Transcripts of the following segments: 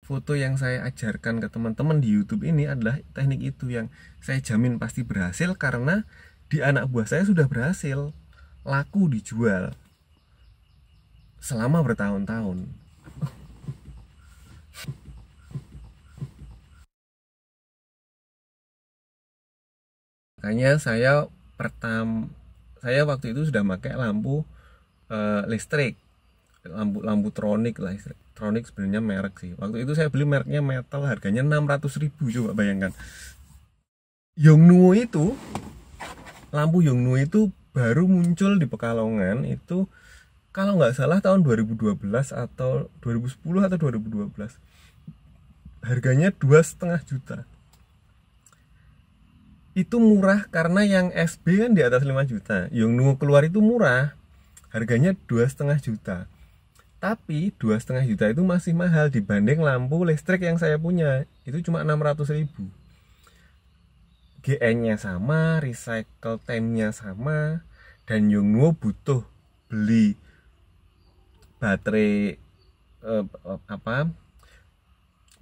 foto yang saya ajarkan ke teman-teman di YouTube ini adalah teknik itu yang saya jamin pasti berhasil, karena di anak buah saya sudah berhasil, laku dijual selama bertahun-tahun. Makanya saya waktu itu sudah pakai lampu listrik, lampu tronik lah. Tronik sebenarnya merek sih. Waktu itu saya beli mereknya Metal, harganya 600.000. Coba bayangkan. Yongnuo itu, lampu Yongnuo itu baru muncul di Pekalongan itu kalau nggak salah tahun 2012 atau 2010 atau 2012. Harganya 2,5 juta. Itu murah karena yang SB kan di atas 5 juta. Yongnuo keluar itu murah, harganya 2,5 juta. Tapi 2,5 juta itu masih mahal dibanding lampu listrik yang saya punya. Itu cuma 600.000. GN-nya sama, recycle time-nya sama, dan Yongnuo butuh beli baterai apa?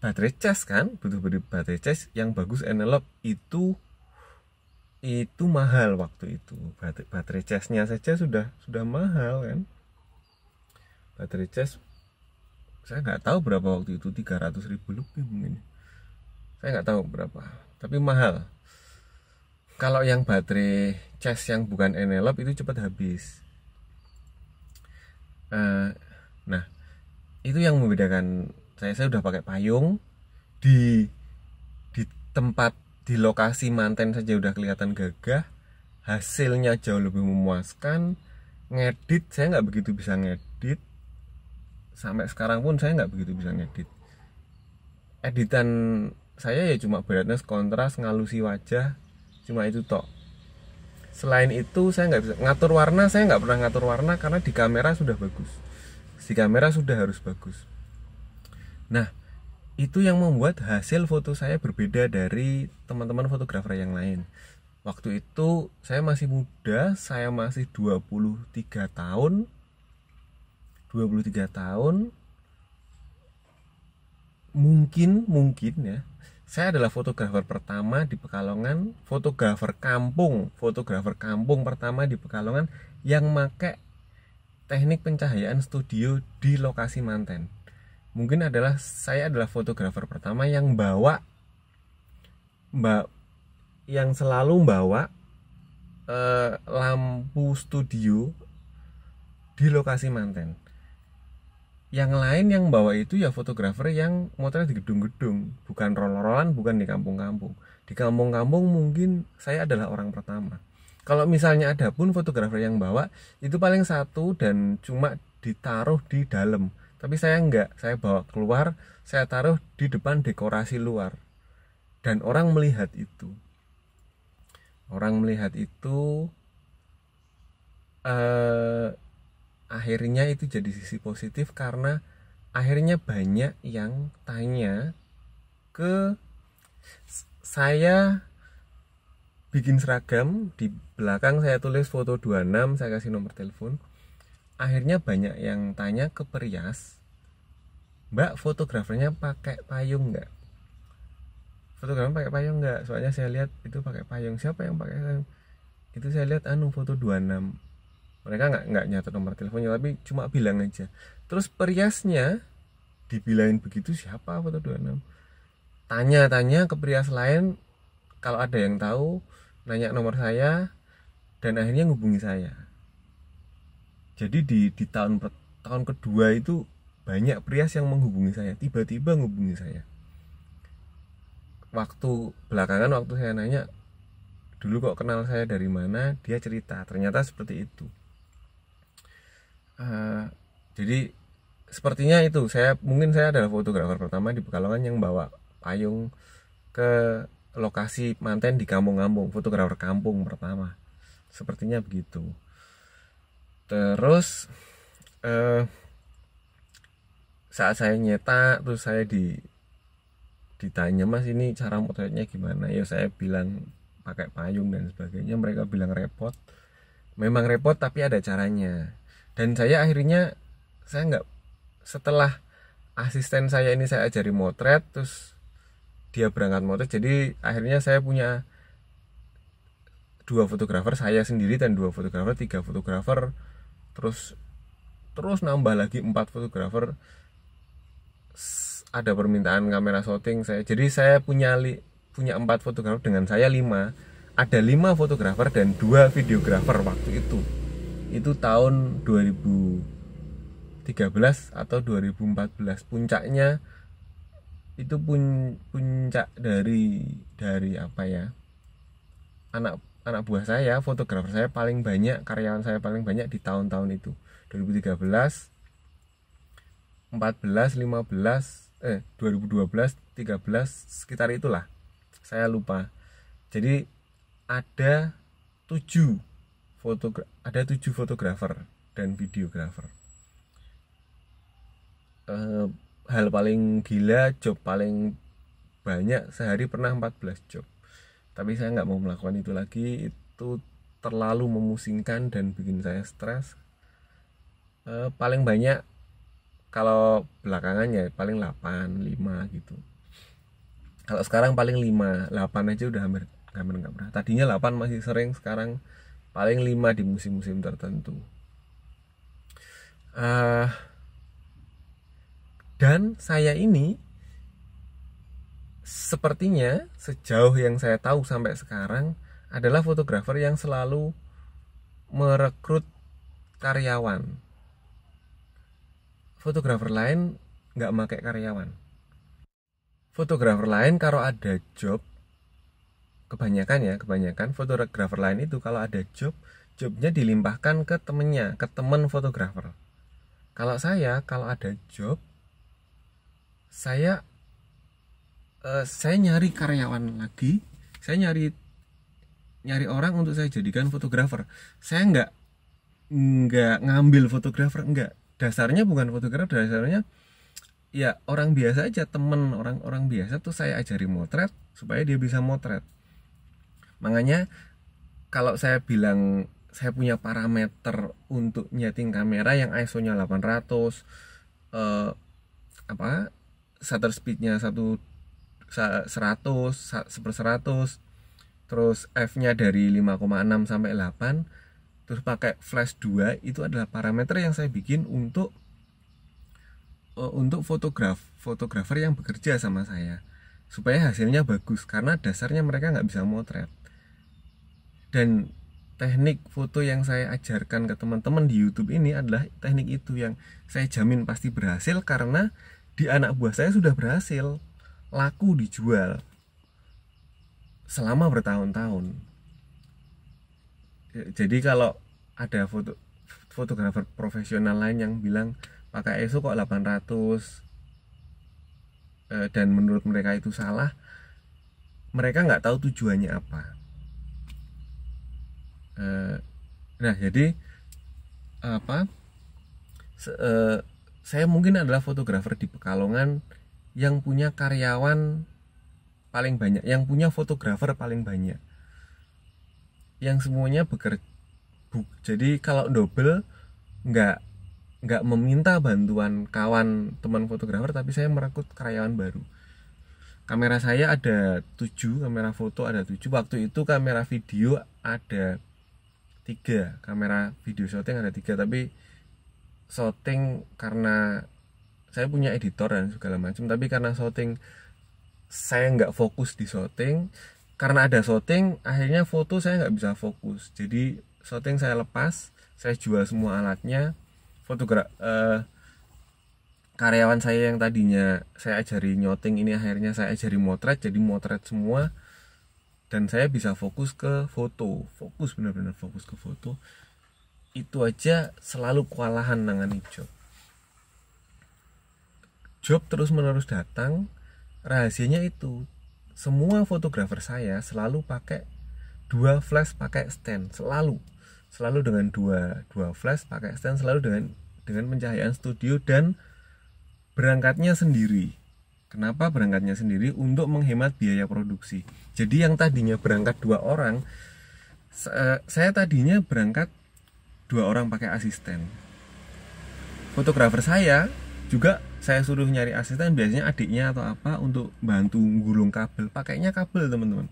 Baterai cas kan, butuh beli baterai cas yang bagus analog, itu mahal waktu itu. Baterai casnya saja sudah mahal kan. Baterai cas saya nggak tahu berapa waktu itu, 300.000 lebih mungkin, saya nggak tahu berapa, tapi mahal. Kalau yang baterai cas yang bukan envelop itu cepat habis. Nah, itu yang membedakan saya udah pakai payung di tempat, di lokasi manten saja udah kelihatan gagah, hasilnya jauh lebih memuaskan. Ngedit saya nggak begitu bisa ngedit, sampai sekarang pun saya nggak begitu bisa ngedit. Editan saya ya cuma brightness, kontras, ngalusi wajah, cuma itu tok. Selain itu saya nggak bisa ngatur warna, saya nggak pernah ngatur warna karena di kamera sudah bagus, di kamera sudah harus bagus. Nah, itu yang membuat hasil foto saya berbeda dari teman-teman fotografer yang lain. Waktu itu saya masih muda, saya masih 23 tahun. Mungkin ya, saya adalah fotografer pertama di Pekalongan, fotografer kampung pertama di Pekalongan yang pakai teknik pencahayaan studio di lokasi manten. Mungkin saya adalah fotografer pertama yang selalu bawa lampu studio di lokasi manten. Yang lain yang bawa itu ya fotografer yang motret di gedung-gedung, bukan roll-rollan, bukan di kampung-kampung. Di kampung-kampung mungkin saya adalah orang pertama. Kalau misalnya ada pun fotografer yang bawa, itu paling satu dan cuma ditaruh di dalam. Tapi saya enggak, saya bawa keluar, saya taruh di depan dekorasi luar. Dan orang melihat itu. Akhirnya itu jadi sisi positif karena akhirnya banyak yang tanya ke saya. Bikin seragam, di belakang saya tulis foto 26, saya kasih nomor telepon. Akhirnya banyak yang tanya ke Perias, Mbak, fotografernya pakai payung nggak? Soalnya saya lihat itu pakai payung. Siapa yang pakai payung? Itu saya lihat foto 26. Mereka nggak nyatet nomor teleponnya, tapi cuma bilang aja. Terus Periasnya dibilangin begitu, siapa foto 26? Tanya-tanya ke Perias lain, kalau ada yang tahu, nanya nomor saya, dan akhirnya ngubungi saya. Jadi di tahun kedua itu banyak Prias yang menghubungi saya, tiba-tiba ngubungi saya. Belakangan waktu saya nanya, dulu kok kenal saya dari mana, dia cerita, ternyata seperti itu. Jadi sepertinya itu, mungkin saya adalah fotografer pertama di Pekalongan yang bawa payung ke lokasi manten di kampung-kampung, fotografer kampung pertama, sepertinya begitu. Terus saat saya nyetak, terus saya ditanya, Mas ini cara motretnya gimana? Ya saya bilang pakai payung dan sebagainya. Mereka bilang repot. Memang repot tapi ada caranya. Dan saya akhirnya, setelah asisten saya ini saya ajari motret, terus dia berangkat motret, jadi akhirnya saya punya 2 fotografer, saya sendiri dan 2 fotografer, 3 fotografer, terus nambah lagi 4 fotografer. Ada permintaan kamera shooting saya, jadi saya punya 4 fotografer, dengan saya 5, ada 5 fotografer dan 2 videografer waktu itu tahun 2013 atau 2014. Puncaknya itu puncak dari apa ya, anak buah saya, fotografer saya paling banyak, karyawan saya paling banyak di tahun-tahun itu, 2013, 14, 15, 2012, 13, sekitar itulah, saya lupa. Jadi ada 7 fotografer dan videografer. Hal paling gila, job paling banyak sehari pernah 14 job. Tapi saya nggak mau melakukan itu lagi, itu terlalu memusingkan dan bikin saya stres. Paling banyak kalau belakangan ya paling 8, 5 gitu. Kalau sekarang paling 5, 8 aja udah hampir nggak pernah. Tadinya 8 masih sering, sekarang paling 5 di musim-musim tertentu. Dan saya ini sepertinya sejauh yang saya tahu sampai sekarang adalah fotografer yang selalu merekrut karyawan. Fotografer lain nggak pakai karyawan. Fotografer lain kalau ada job, kebanyakan fotografer lain itu kalau ada jobnya dilimpahkan ke temennya, ke temen fotografer. Kalau saya, kalau ada job, saya nyari karyawan lagi, saya nyari orang untuk saya jadikan fotografer. Saya nggak ngambil fotografer, enggak. Dasarnya bukan fotografer, dasarnya ya orang biasa aja, temen orang biasa tuh saya ajari motret supaya dia bisa motret. Makanya kalau saya bilang saya punya parameter untuk nyeting kamera yang ISO-nya 800, shutter speed-nya 100, 1/100, terus f-nya dari 5,6 sampai 8, terus pakai flash 2, itu adalah parameter yang saya bikin untuk fotografer yang bekerja sama saya, supaya hasilnya bagus, karena dasarnya mereka nggak bisa motret. Dan teknik foto yang saya ajarkan ke teman-teman di YouTube ini adalah teknik itu yang saya jamin pasti berhasil, karena di anak buah saya sudah berhasil, laku dijual selama bertahun-tahun. Jadi kalau ada fotografer profesional lain yang bilang pakai ISO kok 800 dan menurut mereka itu salah, mereka nggak tahu tujuannya apa. Nah, jadi saya mungkin adalah fotografer di Pekalongan yang punya karyawan paling banyak, yang punya fotografer paling banyak, yang semuanya bekerja. Jadi kalau double nggak meminta bantuan kawan teman fotografer, tapi saya merekrut karyawan baru. Kamera saya ada 7, kamera foto ada 7. Waktu itu kamera video ada 3, kamera video shooting ada 3, tapi shooting karena saya punya editor dan segala macam, tapi karena shooting saya nggak fokus di shooting, karena ada shooting akhirnya foto saya nggak bisa fokus, jadi shooting saya lepas, saya jual semua alatnya. Karyawan saya yang tadinya saya ajari nyotting ini akhirnya saya ajari motret, jadi motret semua, dan saya bisa fokus ke foto, benar-benar fokus ke foto. Itu aja selalu kewalahan nangani job terus menerus datang. Rahasianya itu, semua fotografer saya selalu pakai 2 flash pakai stand, selalu dengan dua flash pakai stand, selalu dengan pencahayaan studio, dan berangkatnya sendiri. Kenapa berangkatnya sendiri? Untuk menghemat biaya produksi. Jadi yang tadinya berangkat 2 orang, saya tadinya berangkat 2 orang pakai asisten. Fotografer saya Juga saya suruh nyari asisten biasanya adiknya atau apa untuk bantu gulung kabel. Pakainya kabel teman-teman,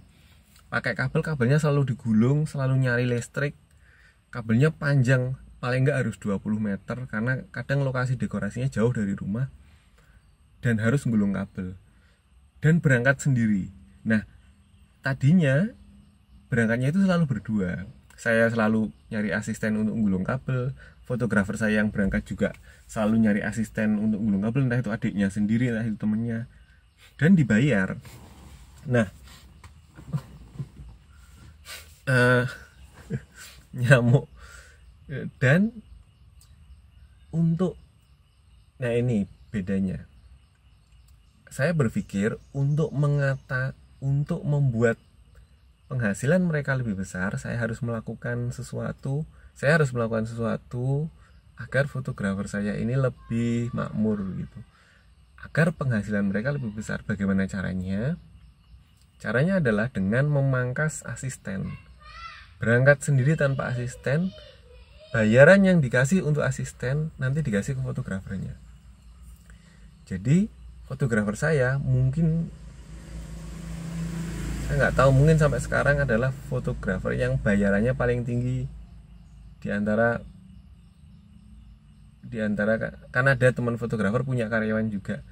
pakai kabel, kabelnya selalu digulung, selalu nyari listrik, kabelnya panjang, paling nggak harus 20 meter karena kadang lokasi dekorasinya jauh dari rumah dan harus gulung kabel dan berangkat sendiri. Nah, tadinya berangkatnya itu selalu berdua, saya selalu nyari asisten untuk gulung kabel, fotografer saya yang berangkat juga selalu nyari asisten untuk gulung kabel, entah itu adiknya sendiri, entah itu temennya, dan dibayar. Nah, nyamuk. Dan untuk, nah ini bedanya, saya berpikir untuk membuat penghasilan mereka lebih besar, saya harus melakukan sesuatu agar fotografer saya ini lebih makmur gitu, agar penghasilan mereka lebih besar. Bagaimana caranya? Caranya adalah dengan memangkas asisten. Berangkat sendiri tanpa asisten, bayaran yang dikasih untuk asisten nanti dikasih ke fotografernya. Jadi fotografer saya mungkin, saya nggak tahu, mungkin sampai sekarang adalah fotografer yang bayarannya paling tinggi di antara kan ada teman fotografer punya karyawan juga.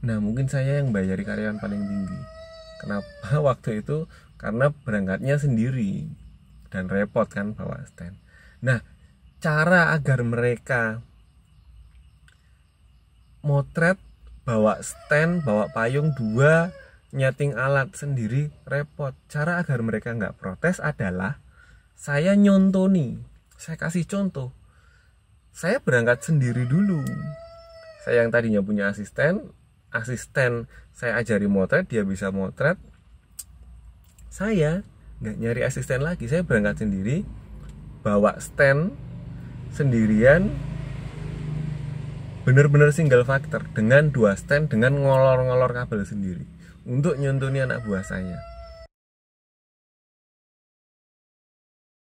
Nah, mungkin saya yang bayari karyawan paling tinggi. Kenapa? Waktu itu karena berangkatnya sendiri dan repot kan bawa stand. Nah, cara agar mereka motret, bawa stand, bawa payung dua, nyeting alat sendiri repot. Cara agar mereka nggak protes adalah saya nyontoni, saya kasih contoh. Saya berangkat sendiri dulu. Saya yang tadinya punya asisten saya ajari motret, dia bisa motret. Saya nggak nyari asisten lagi, saya berangkat sendiri, bawa stand sendirian, bener-bener single factor dengan 2 stand, dengan ngolor-ngolor kabel sendiri untuk nyontoni anak buah saya.